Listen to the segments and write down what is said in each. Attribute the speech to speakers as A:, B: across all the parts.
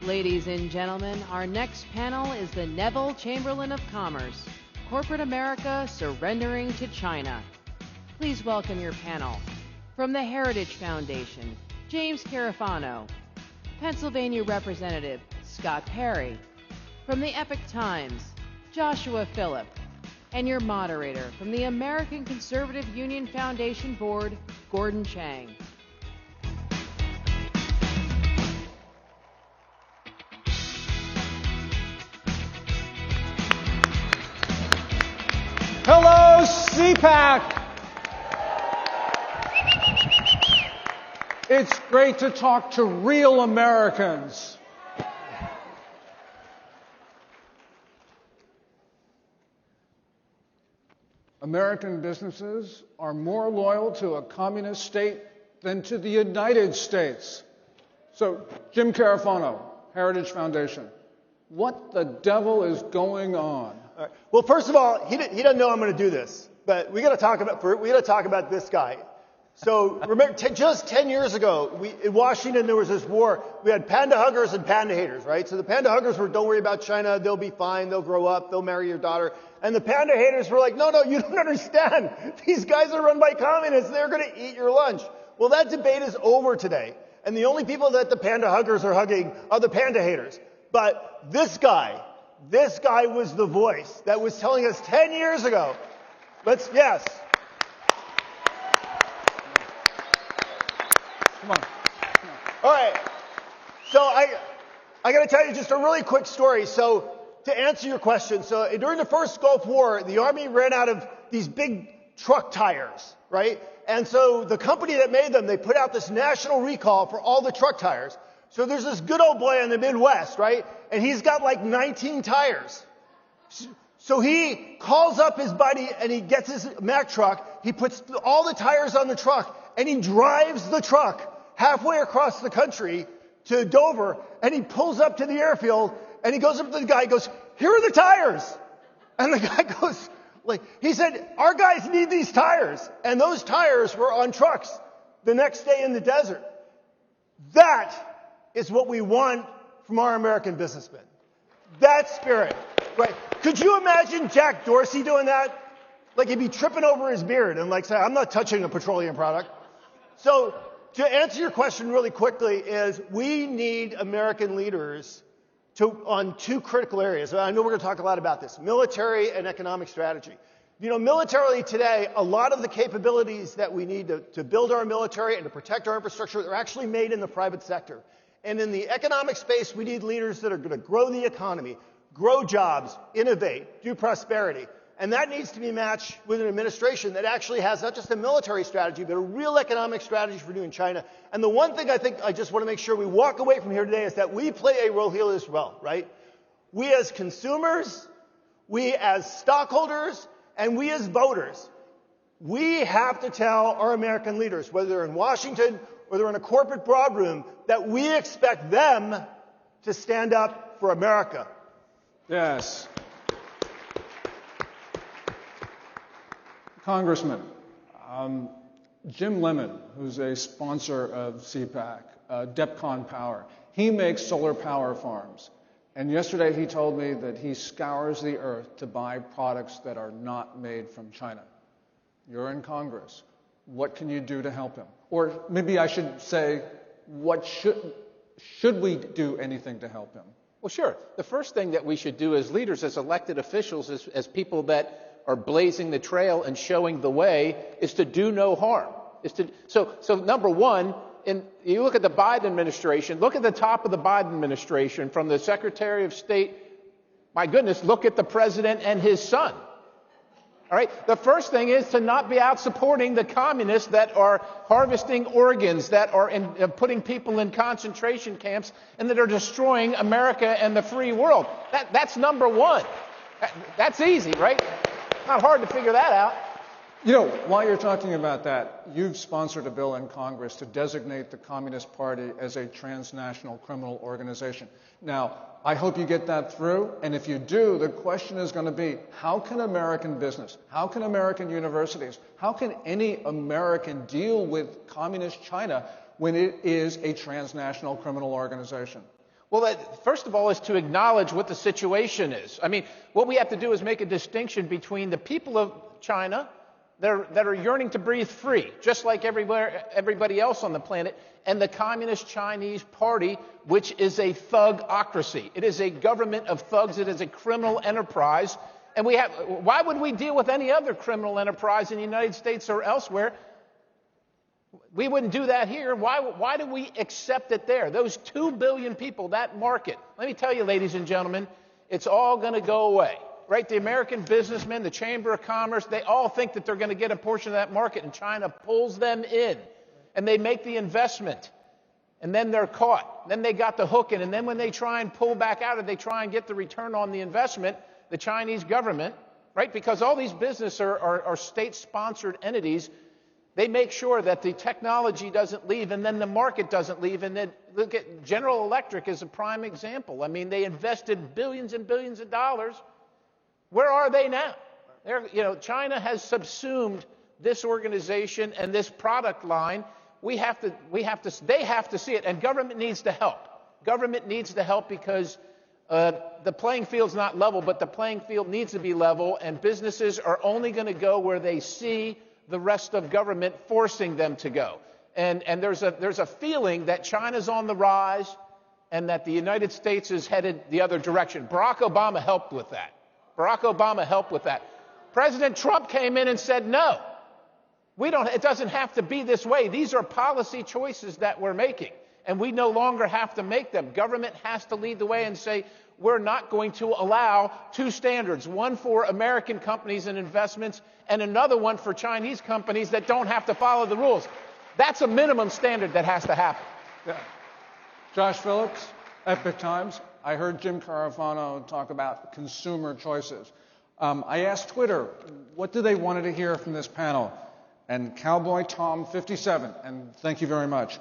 A: Ladies and gentlemen, our next panel is the Neville Chamberlain of Commerce, Corporate America Surrendering to China. Please welcome your panel. From the Heritage Foundation, James Carafano. Pennsylvania Representative, Scott Perry. From the Epoch Times, Joshua Phillip. And your moderator from the American Conservative Union Foundation Board, Gordon Chang.
B: Hello, CPAC. It's great to talk to real Americans. American businesses are more loyal to a communist state than to the United States. So, Jim Carafano, Heritage Foundation, what the devil is going on?
C: All right. Well, first of all, he doesn't know I'm going to do this, but we got to talk about this guy. So remember, just 10 years ago, in Washington there was this war. We had panda huggers and panda haters, right? So the panda huggers were, don't worry about China, they'll be fine, they'll grow up, they'll marry your daughter. And the panda haters were like, no, you don't understand. These guys are run by communists. They're going to eat your lunch. Well, that debate is over today. And the only people that the panda huggers are hugging are the panda haters. But this guy was the voice that was telling us 10 years ago. Yes.
B: Come on.
C: All right. So I got to tell you just a really quick story. So to answer your question, so during the first Gulf War, the Army ran out of these big truck tires, right? And so the company that made them, they put out this national recall for all the truck tires. So there's this good old boy in the Midwest, right? And he's got like 19 tires. So he calls up his buddy and he gets his Mack truck. He puts all the tires on the truck and he drives the truck halfway across the country to Dover, and he pulls up to the airfield and he goes up to the guy and goes, here are the tires. And the guy goes, he said, our guys need these tires. And those tires were on trucks the next day in the desert. That is what we want from our American businessmen. That spirit, right? Could you imagine Jack Dorsey doing that? Like he'd be tripping over his beard and say, I'm not touching a petroleum product. So to answer your question really quickly is we need American leaders on two critical areas. I know we're going to talk a lot about this, military and economic strategy. You know, militarily today, a lot of the capabilities that we need to build our military and to protect our infrastructure are actually made in the private sector. And in the economic space, we need leaders that are going to grow the economy, grow jobs, innovate, do prosperity. And that needs to be matched with an administration that actually has not just a military strategy, but a real economic strategy for doing China. And the one thing I think I just want to make sure we walk away from here today is that we play a role here as well, right? We as consumers, we as stockholders, and we as voters, we have to tell our American leaders, whether they're in Washington or they're in a corporate boardroom, that we expect them to stand up for America.
B: Yes. Congressman, Jim Lemon, who's a sponsor of CPAC, DEPCON Power, he makes solar power farms. And yesterday he told me that he scours the earth to buy products that are not made from China. You're in Congress. What can you do to help him? Or maybe I should say, what should we do anything to help him?
D: Well, sure. The first thing that we should do as leaders, as elected officials, as people that are blazing the trail and showing the way, is to do no harm. So number one, you look at the Biden administration, look at the top of the Biden administration, from the Secretary of State, my goodness, look at the president and his son. All right? The first thing is to not be out supporting the communists that are harvesting organs, that are putting people in concentration camps, and that are destroying America and the free world. That's number one. That's easy, right? Not hard to figure that out.
B: You know, while you're talking about that, you've sponsored a bill in Congress to designate the Communist Party as a transnational criminal organization. Now, I hope you get that through, and if you do, the question is going to be, how can American business, how can American universities, how can any American deal with communist China when it is a transnational criminal organization?
D: Well, first of all, is to acknowledge what the situation is. I mean, what we have to do is make a distinction between the people of China that are yearning to breathe free, just like everybody else on the planet, and the Communist Chinese Party, which is a thugocracy. It is a government of thugs. It is a criminal enterprise. And why would we deal with any other criminal enterprise in the United States or elsewhere? We wouldn't do that here. Why do we accept it there? Those 2 billion people, that market. Let me tell you, ladies and gentlemen, it's all going to go away. Right? The American businessmen, the Chamber of Commerce, they all think that they're going to get a portion of that market, and China pulls them in. And they make the investment. And then they're caught. Then they got the hook in. And then when they try and pull back out, or they try and get the return on the investment, the Chinese government, right? Because all these businesses are state-sponsored entities, they make sure that the technology doesn't leave, and then the market doesn't leave. And then look at General Electric is a prime example. I mean, they invested billions and billions of dollars. Where are they now? China has subsumed this organization and this product line. They have to see it, and government needs to help. Government needs to help because the playing field's not level, but the playing field needs to be level, and businesses are only going to go where they see the rest of government forcing them to go. And there's a feeling that China's on the rise and that the United States is headed the other direction. Barack Obama helped with that. President Trump came in and said, no, it doesn't have to be this way. These are policy choices that we're making, and we no longer have to make them. Government has to lead the way and say, we're not going to allow 2 standards, one for American companies and investments and another one for Chinese companies that don't have to follow the rules. That's a minimum standard that has to happen.
B: Yeah. Josh Phillips, Epoch Times. I heard Jim Carafano talk about consumer choices. I asked Twitter, what do they wanted to hear from this panel? And Cowboy Tom 57, and thank you very much,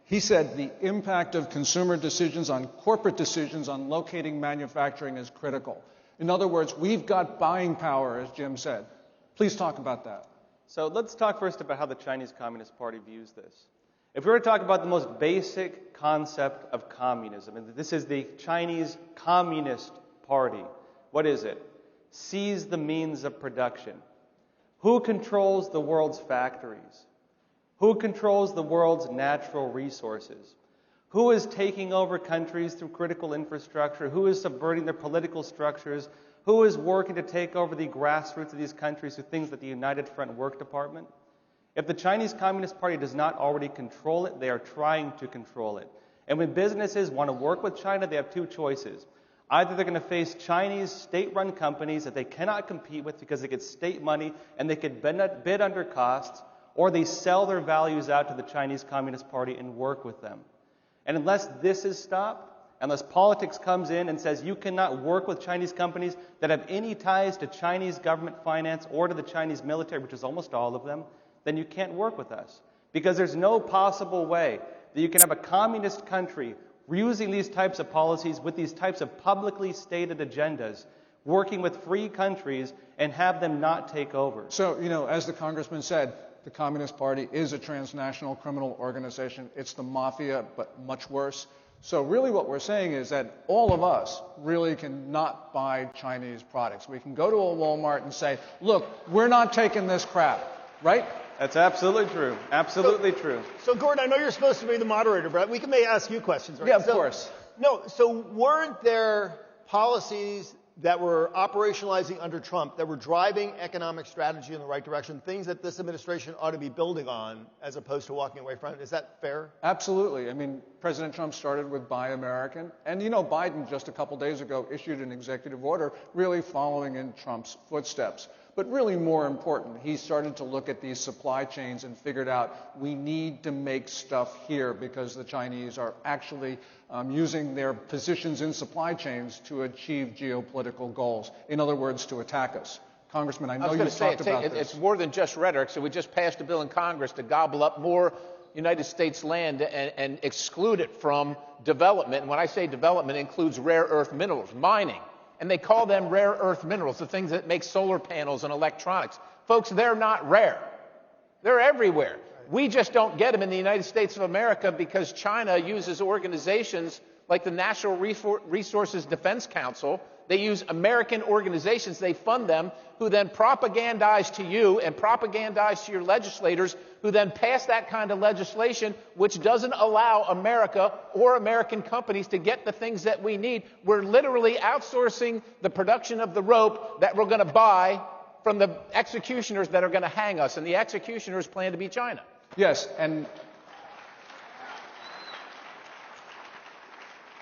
B: he said the impact of consumer decisions on corporate decisions on locating manufacturing is critical. In other words, we've got buying power, as Jim said. Please talk about that.
E: So let's talk first about how the Chinese Communist Party views this. If we were to talk about the most basic concept of communism, and this is the Chinese Communist Party, what is it? Seize the means of production. Who controls the world's factories? Who controls the world's natural resources? Who is taking over countries through critical infrastructure? Who is subverting their political structures? Who is working to take over the grassroots of these countries through things like the United Front Work Department? If the Chinese Communist Party does not already control it, they are trying to control it. And when businesses want to work with China, they have 2 choices. Either they're going to face Chinese state-run companies that they cannot compete with because they get state money and they could bid under costs, or they sell their values out to the Chinese Communist Party and work with them. And unless this is stopped, unless politics comes in and says you cannot work with Chinese companies that have any ties to Chinese government finance or to the Chinese military, which is almost all of them, then you can't work with us. Because there's no possible way that you can have a communist country using these types of policies with these types of publicly stated agendas, working with free countries, and have them not take over.
B: So, as the congressman said, the Communist Party is a transnational criminal organization. It's the mafia, but much worse. So really what we're saying is that all of us really cannot buy Chinese products. We can go to a Walmart and say, look, we're not taking this crap, right?
E: That's absolutely true. Absolutely true.
C: So, Gordon, I know you're supposed to be the moderator, but we may ask you questions, right?
B: Yeah, of course.
C: No, so weren't there policies that were operationalizing under Trump that were driving economic strategy in the right direction, things that this administration ought to be building on as opposed to walking away from it? Is that fair?
B: Absolutely. I mean, President Trump started with Buy American. And, Biden just a couple days ago issued an executive order really following in Trump's footsteps. But really more important, he started to look at these supply chains and figured out we need to make stuff here because the Chinese are actually using their positions in supply chains to achieve geopolitical goals. In other words, to attack us. Congressman, I know you've talked about this.
D: It's more than just rhetoric. So we just passed a bill in Congress to gobble up more United States land and exclude it from development. And when I say development, it includes rare earth minerals, mining. And they call them rare earth minerals, the things that make solar panels and electronics. Folks, they're not rare. They're everywhere. We just don't get them in the United States of America because China uses organizations like the Natural Resources Defense Council. They use American organizations, they fund them, who then propagandize to you and propagandize to your legislators, who then pass that kind of legislation, which doesn't allow America or American companies to get the things that we need. We're literally outsourcing the production of the rope that we're going to buy from the executioners that are going to hang us, and the executioners plan to be China.
B: Yes, and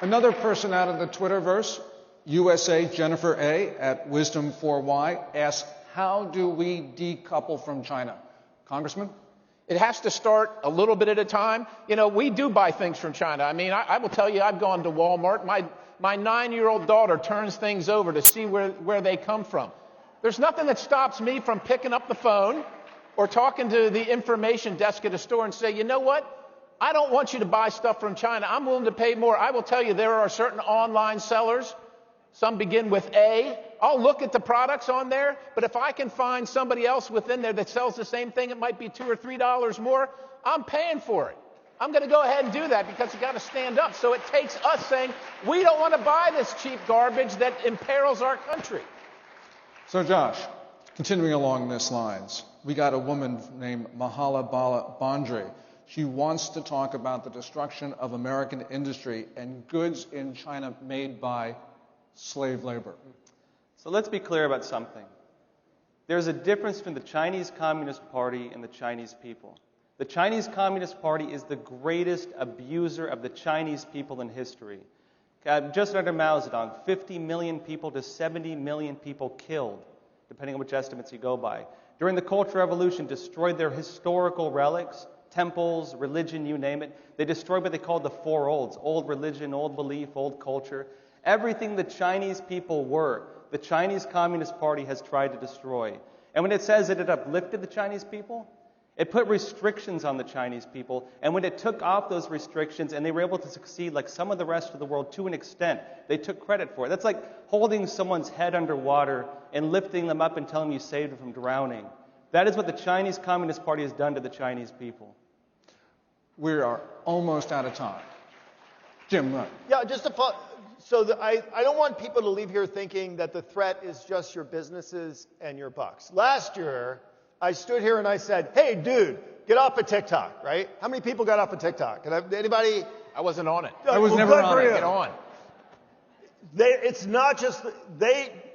B: another person out of the Twitterverse, USA Jennifer A. at Wisdom4Y, asks, how do we decouple from China? Congressman?
D: It has to start a little bit at a time. You know, we do buy things from China. I mean, I will tell you, I've gone to Walmart. My 9-year-old daughter turns things over to see where they come from. There's nothing that stops me from picking up the phone or talking to the information desk at a store and say, you know what? I don't want you to buy stuff from China. I'm willing to pay more. I will tell you, there are certain online sellers. Some begin with A. I'll look at the products on there, but if I can find somebody else within there that sells the same thing, it might be $2 or $3 more, I'm paying for it. I'm going to go ahead and do that because it's got to stand up. So it takes us saying, we don't want to buy this cheap garbage that imperils our country.
B: So Josh, continuing along these lines, we got a woman named Mahala Bala Bandri. She wants to talk about the destruction of American industry and goods in China made by slave labor.
E: So let's be clear about something. There's a difference between the Chinese Communist Party and the Chinese people. The Chinese Communist Party is the greatest abuser of the Chinese people in history. Just under Mao Zedong, 50 million people to 70 million people killed, depending on which estimates you go by. During the Cultural Revolution, destroyed their historical relics, temples, religion, you name it. They destroyed what they called the four olds: old religion, old belief, old culture. Everything the Chinese people were, the Chinese Communist Party has tried to destroy. And when it says that it uplifted the Chinese people, it put restrictions on the Chinese people. And when it took off those restrictions and they were able to succeed like some of the rest of the world to an extent, they took credit for it. That's like holding someone's head underwater and lifting them up and telling them you saved them from drowning. That is what the Chinese Communist Party has done to the Chinese people.
B: We are almost out of time. Jim, run.
C: Yeah, just to follow. So I don't want people to leave here thinking that the threat is just your businesses and your bucks. Last year, I stood here and I said, hey, dude, get off of TikTok, right? How many people got off of TikTok? Anybody?
D: I wasn't on it.
B: I was never on it.
D: Get on.
C: It's not just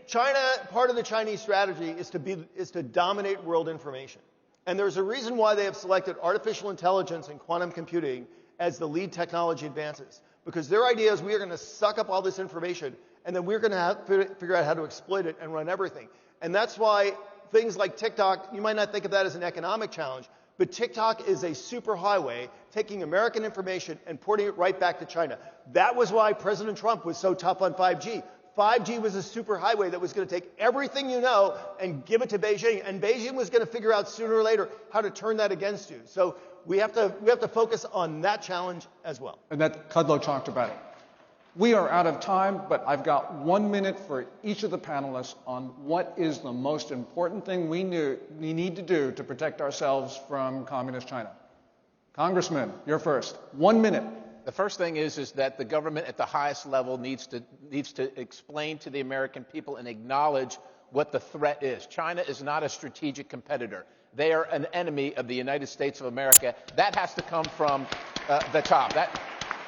C: China. Part of the Chinese strategy is to dominate world information, and there's a reason why they have selected artificial intelligence and quantum computing as the lead technology advances. Because their idea is we are going to suck up all this information, and then we're going to have to figure out how to exploit it and run everything. And that's why things like TikTok, you might not think of that as an economic challenge, but TikTok is a superhighway taking American information and porting it right back to China. That was why President Trump was so tough on 5G. 5G was a superhighway that was going to take everything you know and give it to Beijing, and Beijing was going to figure out sooner or later how to turn that against you. So we have to focus on that challenge as well.
B: And that Kudlow talked about it. We are out of time, but I've got 1 minute for each of the panelists on what is the most important thing we need to do to protect ourselves from communist China. Congressman, you're first. 1 minute.
D: The first thing is that the government at the highest level needs to explain to the American people and acknowledge what the threat is. China is not a strategic competitor. They are an enemy of the United States of America. That has to come from the top. That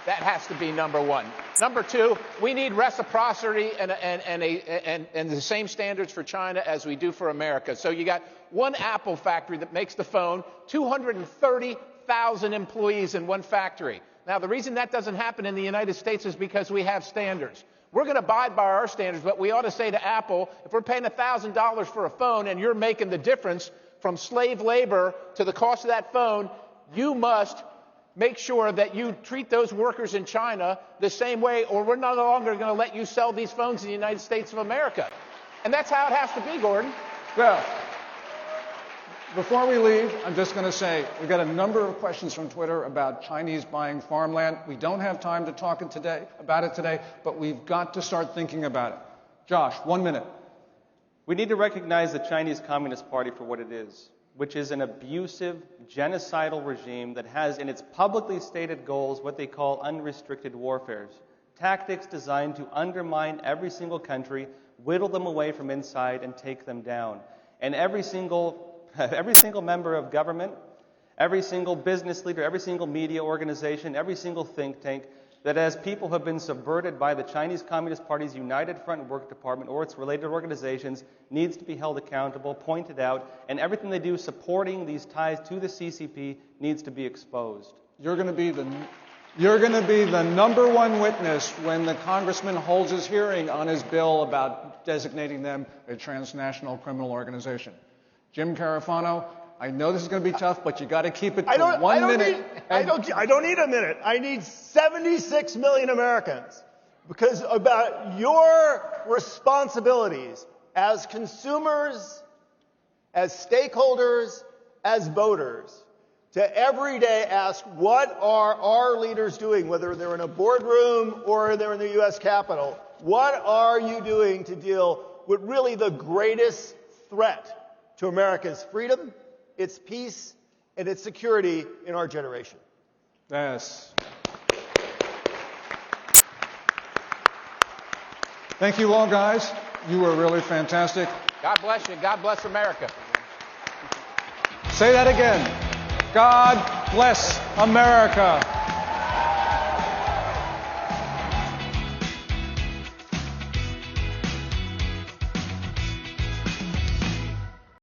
D: has to be number one. Number two, we need reciprocity and the same standards for China as we do for America. So you got one Apple factory that makes the phone, 230,000 employees in one factory. Now, the reason that doesn't happen in the United States is because we have standards. We're going to abide by our standards, but we ought to say to Apple, if we're paying $1,000 for a phone and you're making the difference from slave labor to the cost of that phone, you must make sure that you treat those workers in China the same way, or we're no longer going to let you sell these phones in the United States of America. And that's how it has to be, Gordon.
B: Well, before we leave, I'm just going to say we've got a number of questions from Twitter about Chinese buying farmland. We don't have time to talk about it today, but we've got to start thinking about it. Josh, 1 minute.
E: We need to recognize the Chinese Communist Party for what it is, which is an abusive, genocidal regime that has in its publicly stated goals what they call unrestricted warfare. tactics designed to undermine every single country, whittle them away from inside, and take them down. And every single member of government, every single business leader, every single media organization, every single think tank that has people who have been subverted by the Chinese Communist Party's United Front Work Department or its related organizations needs to be held accountable, pointed out, and everything they do supporting these ties to the CCP needs to be exposed.
B: You're going to be the number one witness when the congressman holds his hearing on his bill about designating them a transnational criminal organization. Jim Carafano, I know this is going to be tough, but you got to keep it to 1 minute.
C: I don't need a minute. I need 76 million Americans. Because about your responsibilities as consumers, as stakeholders, as voters, to every day ask, what are our leaders doing, whether they're in a boardroom or they're in the U.S. Capitol? What are you doing to deal with really the greatest threat to America's freedom, its peace, and its security in our generation?
B: Yes. Thank you all, guys. You were really fantastic.
D: God bless you. God bless America.
B: Say that again. God bless America.